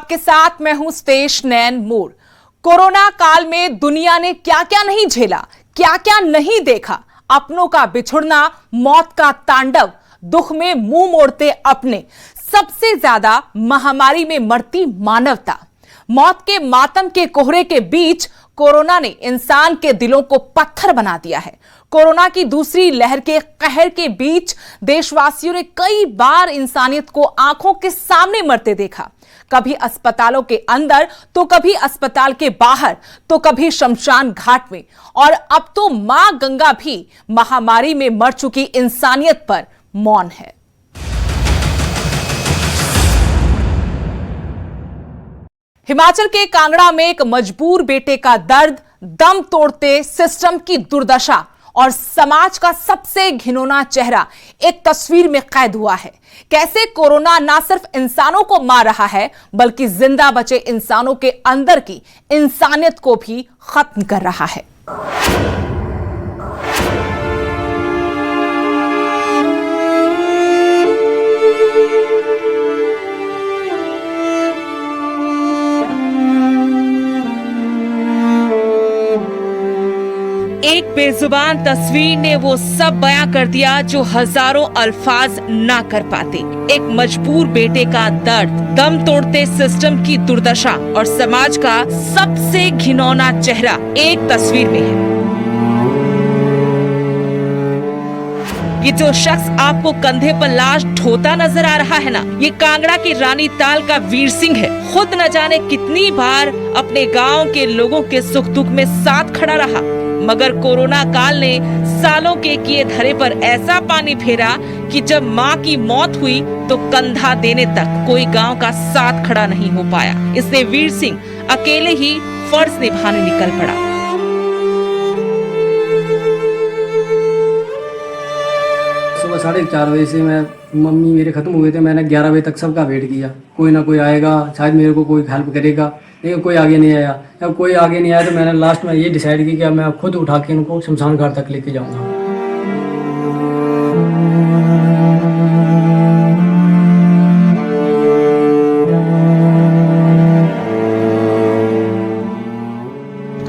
आपके साथ मैं हूं स्तेश नैन मोर। कोरोना काल में दुनिया ने क्या क्या नहीं झेला, क्या क्या नहीं देखा। अपनों का बिछुड़ना, मौत का तांडव, दुख में मुंह मोड़ते अपने, सबसे ज्यादा महामारी में मरती मानवता। मौत के मातम के कोहरे के बीच कोरोना ने इंसान के दिलों को पत्थर बना दिया है। कोरोना की दूसरी लहर के कहर के बीच देशवासियों ने कई बार इंसानियत को आंखों के सामने मरते देखा। कभी अस्पतालों के अंदर, तो कभी अस्पताल के बाहर, तो कभी शमशान घाट में, और अब तो मां गंगा भी महामारी में मर चुकी इंसानियत पर मौन है। हिमाचल के कांगड़ा में एक मजबूर बेटे का दर्द, दम तोड़ते सिस्टम की दुर्दशा और समाज का सबसे घिनौना चेहरा एक तस्वीर में कैद हुआ है। कैसे कोरोना ना सिर्फ इंसानों को मार रहा है, बल्कि जिंदा बचे इंसानों के अंदर की इंसानियत को भी खत्म कर रहा है। एक बेजुबान तस्वीर ने वो सब बयां कर दिया जो हजारों अल्फाज ना कर पाते। एक मजबूर बेटे का दर्द, दम तोड़ते सिस्टम की दुर्दशा और समाज का सबसे घिनौना चेहरा एक तस्वीर में है। ये जो शख्स आपको कंधे पर लाश ढोता नजर आ रहा है ना, ये कांगड़ा के रानी ताल का वीर सिंह है। खुद न जाने कितनी बार अपने गांव के लोगों के सुख दुख में साथ खड़ा रहा, मगर कोरोना काल ने सालों के किए धरे पर ऐसा पानी फेरा कि जब मां की मौत हुई तो कंधा देने तक कोई गांव का साथ खड़ा नहीं हो पाया। इसलिए वीर सिंह अकेले ही फर्ज निभाने निकल पड़ा। सुबह 4:30 बजे से मम्मी मेरे खत्म हुए थे। मैंने 11 बजे तक सबका वेट किया, कोई ना कोई आएगा, शायद मेरे को कोई हेल्प करेगा, लेकिन कोई आगे नहीं आया। जब कोई आगे नहीं आया तो मैंने लास्ट में ये डिसाइड किया कि मैं खुद उठा के उनको शमशान घाट तक लेके जाऊंगा।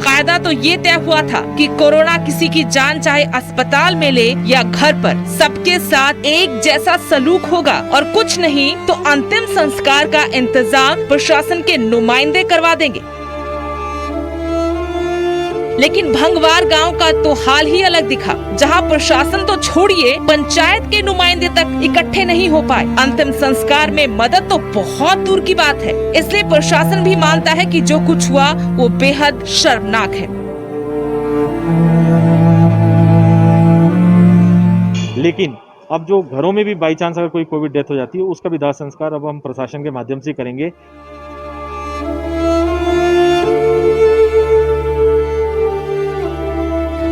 कायदा तो ये तय हुआ था कि कोरोना किसी की जान चाहे अस्पताल में ले या घर पर, सबके साथ एक जैसा सलूक होगा और कुछ नहीं तो अंतिम संस्कार का इंतजाम प्रशासन के नुमाइंदे करवा देंगे। लेकिन भंगवार गांव का तो हाल ही अलग दिखा, जहां प्रशासन तो छोड़िए, पंचायत के नुमाइंदे तक इकट्ठे नहीं हो पाए। अंतिम संस्कार में मदद तो बहुत दूर की बात है। इसलिए प्रशासन भी मानता है कि जो कुछ हुआ वो बेहद शर्मनाक है। लेकिन अब जो घरों में भी बाई चांस अगर कोई कोविड डेथ हो जाती है, उसका भी दाह संस्कार अब हम प्रशासन के माध्यम से करेंगे।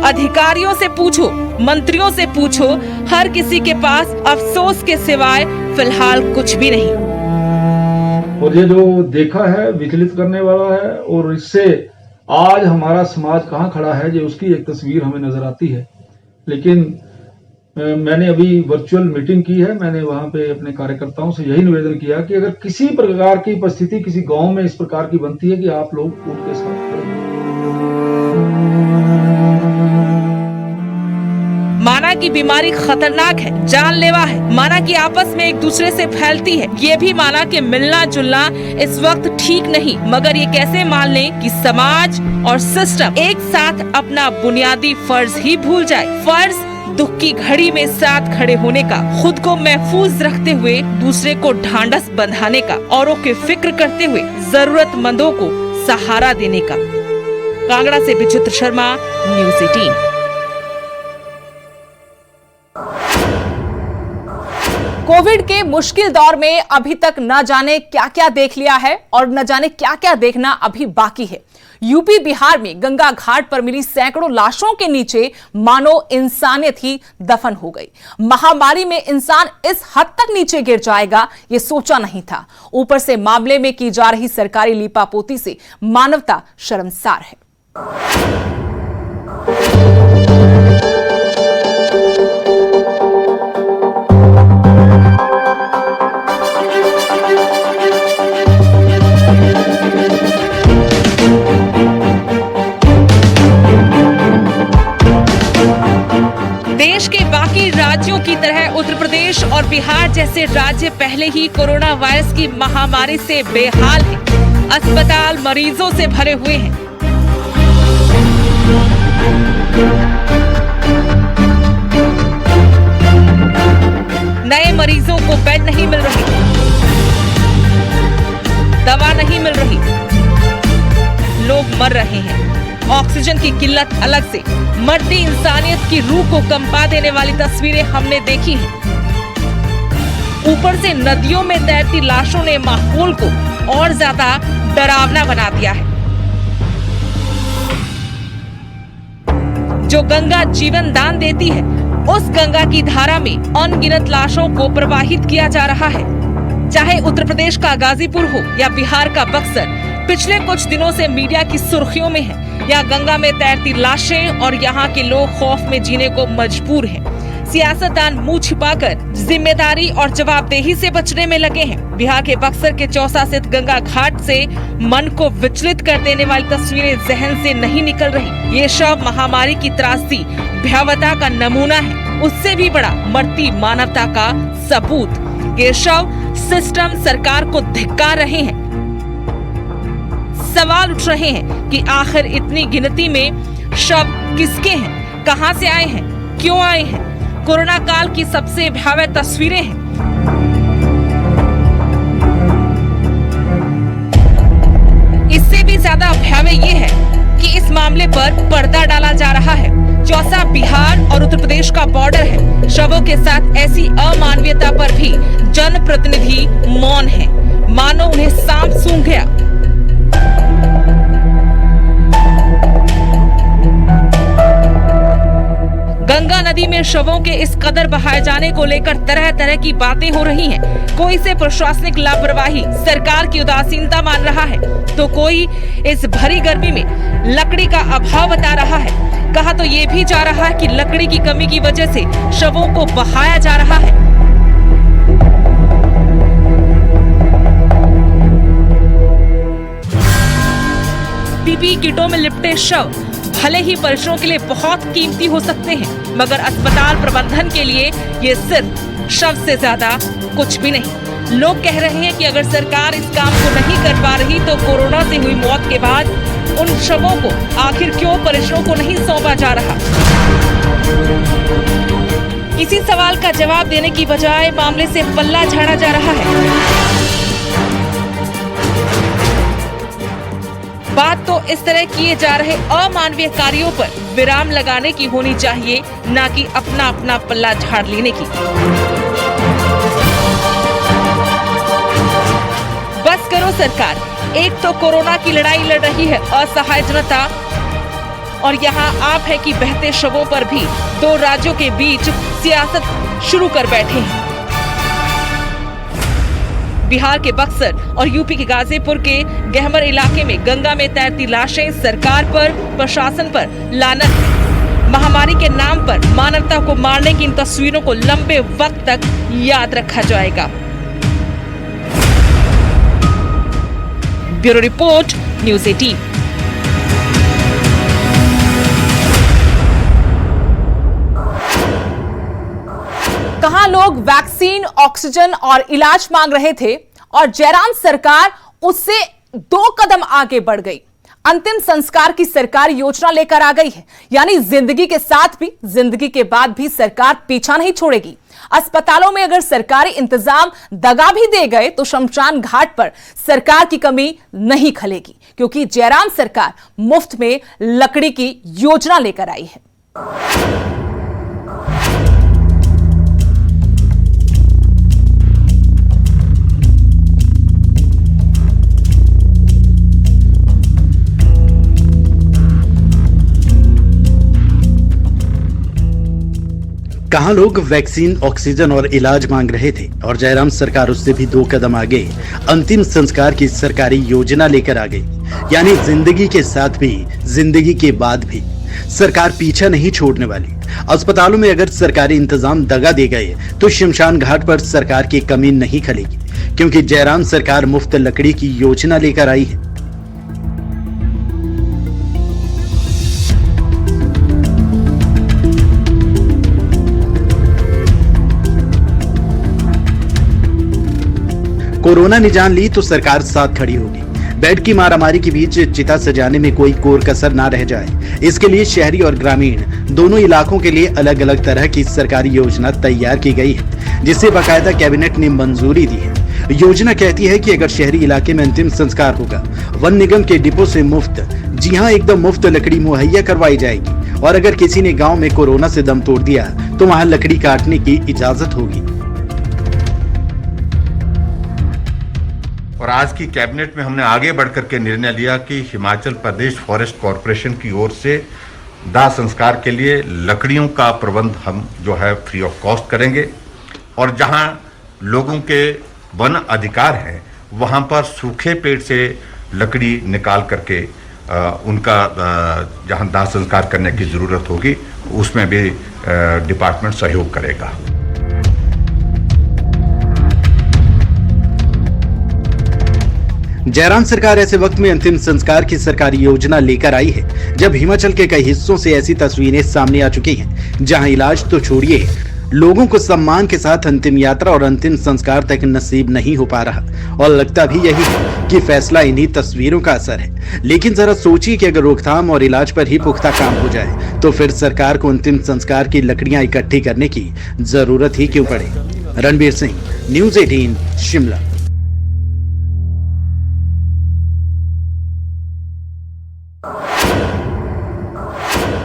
अधिकारियों से पूछो, मंत्रियों से पूछो, हर किसी के पास अफसोस के सिवाय फिलहाल कुछ भी नहीं। और ये जो देखा है विचलित करने वाला है, और इससे आज हमारा समाज कहाँ खड़ा है, ये उसकी एक तस्वीर हमें नजर आती है। लेकिन मैंने अभी वर्चुअल मीटिंग की है, मैंने वहां पे अपने कार्यकर्ताओं से यही निवेदन किया कि अगर किसी प्रकार की परिस्थिति किसी गांव में इस प्रकार की बनती है कि आप लोग उनके साथ खड़े। माना कि बीमारी खतरनाक है, जानलेवा है, माना कि आपस में एक दूसरे से फैलती है, ये भी माना कि मिलना जुलना इस वक्त ठीक नहीं, मगर ये कैसे मान लें कि समाज और सिस्टम एक साथ अपना बुनियादी फर्ज ही भूल जाए। फर्ज दुख की घड़ी में साथ खड़े होने का, खुद को महफूज रखते हुए दूसरे को ढांढस बंधाने का, औरों की फिक्र करते हुए जरूरतमंदों को सहारा देने का। कांगड़ा से विचित्र शर्मा, न्यूज़ 18। कोविड के मुश्किल दौर में अभी तक न जाने क्या क्या देख लिया है और न जाने क्या क्या देखना अभी बाकी है। यूपी बिहार में गंगा घाट पर मिली सैकड़ों लाशों के नीचे मानो इंसानियत ही दफन हो गई। महामारी में इंसान इस हद तक नीचे गिर जाएगा ये सोचा नहीं था। ऊपर से मामले में की जा रही सरकारी लीपापोती से मानवता शर्मसार है। बिहार जैसे राज्य पहले ही कोरोना वायरस की महामारी से बेहाल है। अस्पताल मरीजों से भरे हुए हैं। नए मरीजों को बेड नहीं मिल रही, दवा नहीं मिल रही, लोग मर रहे हैं। ऑक्सीजन की किल्लत अलग से मरती इंसानियत की रूह को कंपा देने वाली तस्वीरें हमने देखी हैं। ऊपर से नदियों में तैरती लाशों ने माहौल को और ज्यादा डरावना बना दिया है। जो गंगा जीवन दान देती है, उस गंगा की धारा में अनगिनत लाशों को प्रवाहित किया जा रहा है। चाहे उत्तर प्रदेश का गाजीपुर हो या बिहार का बक्सर, पिछले कुछ दिनों से मीडिया की सुर्खियों में है। यहाँ गंगा में तैरती लाशें और यहाँ के लोग खौफ में जीने को मजबूर हैं। सियासतदान मुंह छिपाकर जिम्मेदारी और जवाबदेही से बचने में लगे हैं। बिहार के बक्सर के चौसा स्थित गंगा घाट से मन को विचलित कर देने वाली तस्वीरें जहन से नहीं निकल रही। ये शव महामारी की त्रासदी भयावहता का नमूना है, उससे भी बड़ा मरती मानवता का सबूत। ये शव सिस्टम सरकार को धिक्कार रहे हैं। सवाल उठ रहे हैं कि आखिर इतनी गिनती में शव किसके हैं, कहां से आए हैं, क्यों आए हैं। कोरोना काल की सबसे भयावह तस्वीरें हैं। इससे भी ज्यादा भयावह ये है कि इस मामले पर पर्दा डाला जा रहा है। चौसा बिहार और उत्तर प्रदेश का बॉर्डर है। शवों के साथ ऐसी अमानवीयता पर भी जनप्रतिनिधि मौन है, मानो उन्हें सांप सूंघ गया। गंगा नदी में शवों के इस कदर बहाए जाने को लेकर तरह तरह की बातें हो रही हैं। कोई इसे प्रशासनिक लापरवाही, सरकार की उदासीनता मान रहा है, तो कोई इस भरी गर्मी में लकड़ी का अभाव बता रहा है। कहा तो ये भी जा रहा है कि लकड़ी की कमी की वजह से शवों को बहाया जा रहा है। पीपीई किटों में लिपटे शव भले ही परिजनों के लिए बहुत कीमती हो सकते हैं, मगर अस्पताल प्रबंधन के लिए ये सिर्फ शव से ज्यादा कुछ भी नहीं। लोग कह रहे हैं कि अगर सरकार इस काम को नहीं कर पा रही तो कोरोना से हुई मौत के बाद उन शवों को आखिर क्यों परिजनों को नहीं सौंपा जा रहा। इसी सवाल का जवाब देने की बजाय मामले से पल्ला झाड़ा जा रहा है। बात तो इस तरह किए जा रहे अमानवीय कार्यों पर विराम लगाने की होनी चाहिए, ना कि अपना अपना पल्ला झाड़ लेने की। बस करो सरकार, एक तो कोरोना की लड़ाई लड़ रही है असहाय जनता, और यहाँ आप है कि बहते शवों पर भी दो राज्यों के बीच सियासत शुरू कर बैठे हैं। बिहार के बक्सर और यूपी के गाजीपुर के गहमर इलाके में गंगा में तैरती लाशें सरकार पर, प्रशासन पर लानत है। महामारी के नाम पर मानवता को मारने की इन तस्वीरों को लंबे वक्त तक याद रखा जाएगा। Bureau report, news 18। कहां लोग वैक्सीन, ऑक्सीजन और इलाज मांग रहे थे और जयराम सरकार उससे 2 कदम आगे बढ़ गई। अंतिम संस्कार की सरकार योजना लेकर आ गई है, यानी जिंदगी के साथ भी, जिंदगी के बाद भी सरकार पीछा नहीं छोड़ेगी। अस्पतालों में अगर सरकारी इंतजाम दगा भी दे गए तो शमशान घाट पर सरकार की कमी नहीं खलेगी, क्योंकि जयराम सरकार मुफ्त में लकड़ी की योजना लेकर आई है। कहां लोग वैक्सीन, ऑक्सीजन और इलाज मांग रहे थे और जयराम सरकार उससे भी 2 कदम आगे अंतिम संस्कार की सरकारी योजना लेकर आ गई। यानी जिंदगी के साथ भी, जिंदगी के बाद भी सरकार पीछा नहीं छोड़ने वाली। अस्पतालों में अगर सरकारी इंतजाम दगा दे गए तो शमशान घाट पर सरकार की कमी नहीं खलेगी, क्योंकि जयराम सरकार मुफ्त लकड़ी की योजना लेकर आई है। कोरोना ने जान ली तो सरकार साथ खड़ी होगी। बेड की मारामारी के बीच चिता सजाने में कोई कोर कसर ना रह जाए, इसके लिए शहरी और ग्रामीण दोनों इलाकों के लिए अलग अलग तरह की सरकारी योजना तैयार की गई है, जिसे बाकायदा कैबिनेट ने मंजूरी दी है। योजना कहती है कि अगर शहरी इलाके में अंतिम संस्कार होगा, वन निगम के डिपो से मुफ्त, जी हाँ एकदम मुफ्त लकड़ी मुहैया करवाई जाएगी, और अगर किसी ने गांव में कोरोना से दम तोड़ दिया तो वहां लकड़ी काटने की इजाजत होगी। और आज की कैबिनेट में हमने आगे बढ़कर के निर्णय लिया कि हिमाचल प्रदेश फॉरेस्ट कॉरपोरेशन की ओर से दाह संस्कार के लिए लकड़ियों का प्रबंध हम जो है फ्री ऑफ कॉस्ट करेंगे, और जहां लोगों के वन अधिकार है वहां पर सूखे पेड़ से लकड़ी निकाल करके उनका जहां दाह संस्कार करने की जरूरत होगी उसमें भी डिपार्टमेंट सहयोग करेगा। जयराम सरकार ऐसे वक्त में अंतिम संस्कार की सरकारी योजना लेकर आई है जब हिमाचल के कई हिस्सों से ऐसी तस्वीरें सामने आ चुकी हैं जहां इलाज तो छोड़िए, लोगों को सम्मान के साथ अंतिम यात्रा और अंतिम संस्कार तक नसीब नहीं हो पा रहा। और लगता भी यही है कि फैसला इन्हीं तस्वीरों का असर है। लेकिन जरा सोचिए कि अगर रोकथाम और इलाज पर ही पुख्ता काम हो जाए तो फिर सरकार को अंतिम संस्कार की लकड़ियां इकट्ठी करने की जरूरत ही क्यों पड़े। रणबीर सिंह, न्यूज़ 18 शिमला।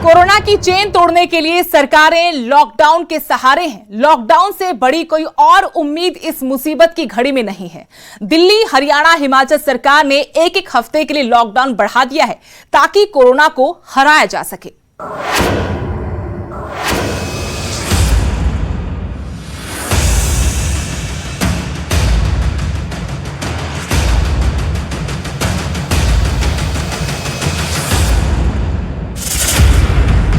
कोरोना की चेन तोड़ने के लिए सरकारें लॉकडाउन के सहारे हैं। लॉकडाउन से बड़ी कोई और उम्मीद इस मुसीबत की घड़ी में नहीं है। दिल्ली, हरियाणा, हिमाचल सरकार ने एक हफ्ते के लिए लॉकडाउन बढ़ा दिया है ताकि कोरोना को हराया जा सके।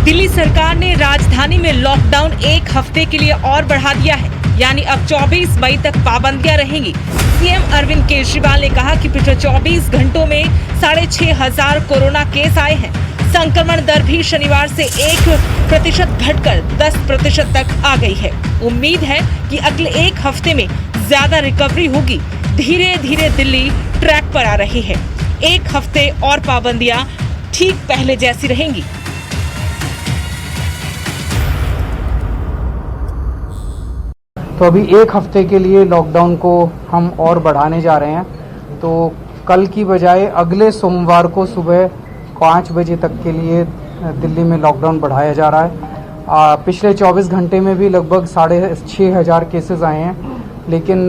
दिल्ली सरकार ने राजधानी में लॉकडाउन एक हफ्ते के लिए और बढ़ा दिया है, यानी अब 24 मई तक पाबंदियां रहेंगी। सीएम अरविंद केजरीवाल ने कहा कि पिछले 24 घंटों में 6,500 कोरोना केस आए हैं। संक्रमण दर भी शनिवार से 1% घटकर 10% तक आ गई है। उम्मीद है कि अगले एक हफ्ते में ज्यादा रिकवरी होगी। धीरे धीरे दिल्ली ट्रैक पर आ रही है। एक हफ्ते और पाबंदियां ठीक पहले जैसी रहेंगी। तो अभी एक हफ्ते के लिए लॉकडाउन को हम और बढ़ाने जा रहे हैं। तो कल की बजाय अगले सोमवार को सुबह 5 बजे तक के लिए दिल्ली में लॉकडाउन बढ़ाया जा रहा है। पिछले 24 घंटे में भी लगभग 6,500 केसेस आए हैं, लेकिन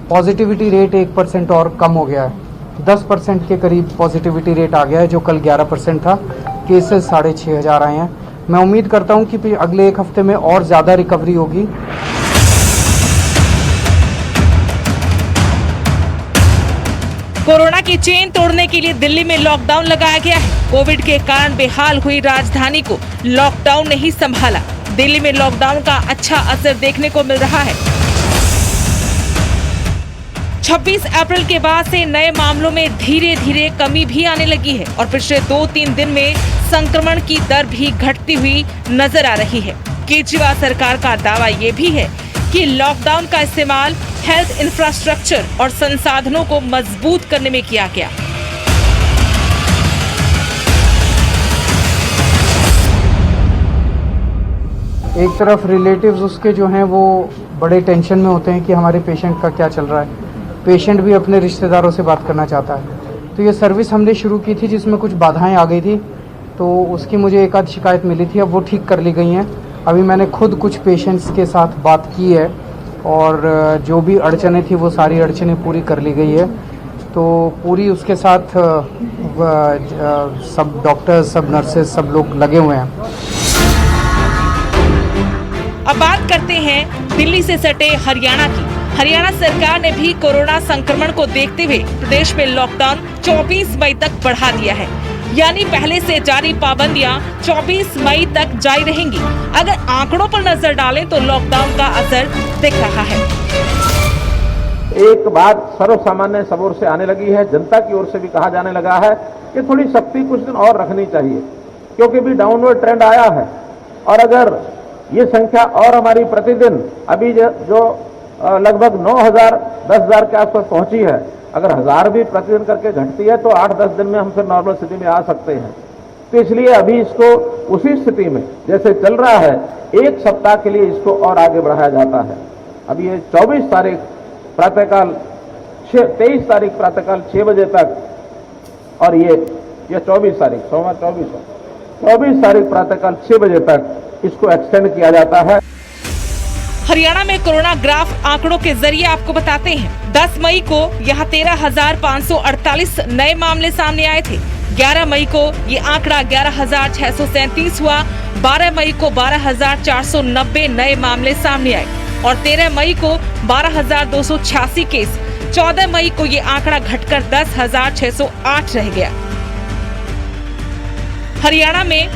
पॉजिटिविटी रेट 1% और कम हो गया है। 10% के करीब पॉजिटिविटी रेट आ गया है, जो कल 11% था। केसेस 6,500 आए हैं। मैं उम्मीद करता हूं कि अगले एक हफ्ते में और ज़्यादा रिकवरी होगी। कोरोना की चेन तोड़ने के लिए दिल्ली में लॉकडाउन लगाया गया है। कोविड के कारण बेहाल हुई राजधानी को लॉकडाउन ने ही संभाला। दिल्ली में लॉकडाउन का अच्छा असर देखने को मिल रहा है। 26 अप्रैल के बाद से नए मामलों में धीरे धीरे कमी भी आने लगी है और पिछले 2-3 दिन में संक्रमण की दर भी घटती हुई नजर आ रही है। केजरीवाल सरकार का दावा ये भी है कि लॉकडाउन का इस्तेमाल हेल्थ इंफ्रास्ट्रक्चर और संसाधनों को मजबूत करने में किया गया। एक तरफ रिलेटिव्स उसके जो हैं वो बड़े टेंशन में होते हैं कि हमारे पेशेंट का क्या चल रहा है। पेशेंट भी अपने रिश्तेदारों से बात करना चाहता है। तो ये सर्विस हमने शुरू की थी जिसमें कुछ बाधाएं आ गई थी, तो उसकी मुझे एक आध शिकायत मिली थी। अब वो ठीक कर ली गई हैं। अभी मैंने खुद कुछ पेशेंट्स के साथ बात की है और जो भी अड़चनें थी वो सारी अड़चनें पूरी कर ली गई है। तो पूरी उसके साथ सब डॉक्टर्स, सब नर्सेज, सब लोग लगे हुए हैं। अब बात करते हैं दिल्ली से सटे हरियाणा की। हरियाणा सरकार ने भी कोरोना संक्रमण को देखते हुए प्रदेश में लॉकडाउन 24 मई तक बढ़ा दिया है, यानी पहले से जारी पाबंदियां 24 मई तक जारी रहेंगी। अगर आंकड़ों पर नजर डालें तो लॉकडाउन का असर दिख रहा है। एक बात सर्वसामान्य सब ओर से आने लगी है, जनता की ओर से भी कहा जाने लगा है कि थोड़ी सख्ती कुछ दिन और रखनी चाहिए, क्योंकि भी डाउनवर्ड ट्रेंड आया है। और अगर ये संख्या और हमारी प्रतिदिन अभी जो लगभग 9,000 10,000 के आसपास पहुंची है। अगर 1000 भी प्रतिदिन करके घटती है तो 8-10 दिन में हम फिर नॉर्मल स्थिति में आ सकते हैं। तो इसलिए अभी इसको उसी स्थिति में जैसे चल रहा है, एक सप्ताह के लिए इसको और आगे बढ़ाया जाता है। अभी ये 24 तारीख प्रातःकाल 23 तारीख प्रातःकाल 6 बजे तक, और ये 24 तारीख सोमवार 24 तारीख प्रातःकाल 6 बजे तक इसको एक्सटेंड किया जाता है। हरियाणा में कोरोना ग्राफ आंकड़ों के जरिए आपको बताते हैं। 10 मई को यहाँ 13,548 नए मामले सामने आए थे। 11 मई को ये आंकड़ा 11,637 हुआ। 12 मई को 12,490 नए मामले सामने आए और 13 मई को 12,286 केस। 14 मई को ये आंकड़ा घटकर 10,608 रह गया। हरियाणा में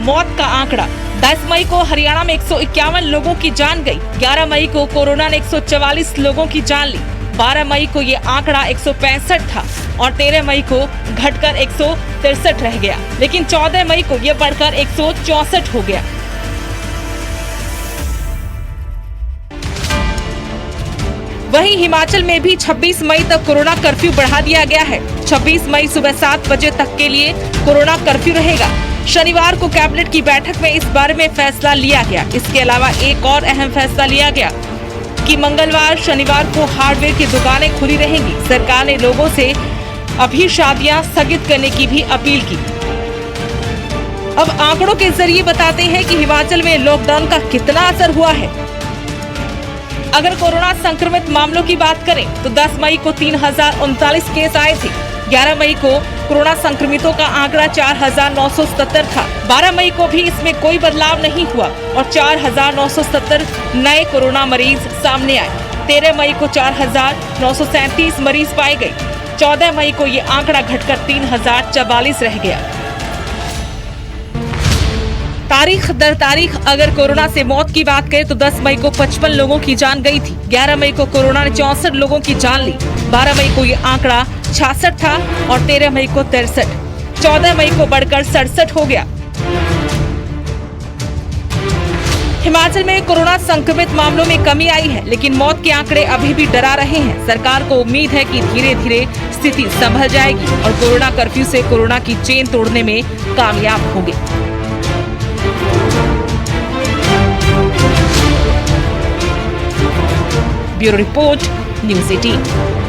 मौत का आंकड़ा 10 मई को हरियाणा में 151 लोगों की जान गई। 11 मई को कोरोना ने 144 लोगों की जान ली। 12 मई को ये आंकड़ा 165 था और 13 मई को घटकर 163 रह गया, लेकिन 14 मई को ये बढ़कर 164 हो गया। वहीं हिमाचल में भी 26 मई तक कोरोना कर्फ्यू बढ़ा दिया गया है। 26 मई सुबह 7 बजे तक के लिए कोरोना कर्फ्यू रहेगा। शनिवार को कैबिनेट की बैठक में इस बारे में फैसला लिया गया। इसके अलावा एक और अहम फैसला लिया गया कि मंगलवार शनिवार को हार्डवेयर की दुकानें खुली रहेंगी। सरकार ने लोगों से अभी शादियां स्थगित करने की भी अपील की। अब आंकड़ों के जरिए बताते हैं कि हिमाचल में लॉकडाउन का कितना असर हुआ है। अगर कोरोना संक्रमित मामलों की बात करें तो 10 मई को 3,039 केस आए थे। 11 मई को कोरोना संक्रमितों का आंकड़ा 4,977 था। 12 मई को भी इसमें कोई बदलाव नहीं हुआ और 4,977 नए कोरोना मरीज सामने आए। 13 मई को 4,937 मरीज पाए गए। 14 मई को ये आंकड़ा घटकर 3,044 रह गया। तारीख दर तारीख अगर कोरोना से मौत की बात करें तो 10 मई को 55 लोगों की जान गई थी। 11 मई को कोरोना ने 64 लोगों की जान ली। 12 मई को ये आंकड़ा 66 था और 13 मई को 63। 14 मई को बढ़कर 67 हो गया। हिमाचल में कोरोना संक्रमित मामलों में कमी आई है, लेकिन मौत के आंकड़े अभी भी डरा रहे हैं। सरकार को उम्मीद है कि धीरे धीरे स्थिति संभल जाएगी और कोरोना कर्फ्यू से कोरोना की चेन तोड़ने में कामयाब होगी। Bureau report, news 18।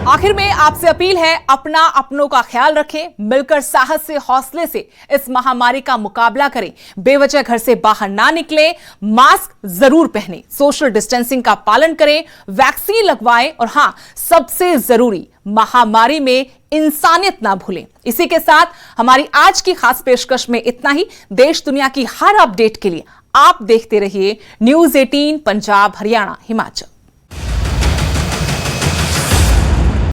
आखिर में आपसे अपील है, अपना अपनों का ख्याल रखें, मिलकर साहस से हौसले से इस महामारी का मुकाबला करें। बेवजह घर से बाहर ना निकलें, मास्क जरूर पहनें, सोशल डिस्टेंसिंग का पालन करें, वैक्सीन लगवाएं और हां, सबसे जरूरी महामारी में इंसानियत ना भूलें। इसी के साथ हमारी आज की खास पेशकश में इतना ही। देश दुनिया की हर अपडेट के लिए आप देखते रहिए न्यूज़ 18 पंजाब हरियाणा हिमाचल।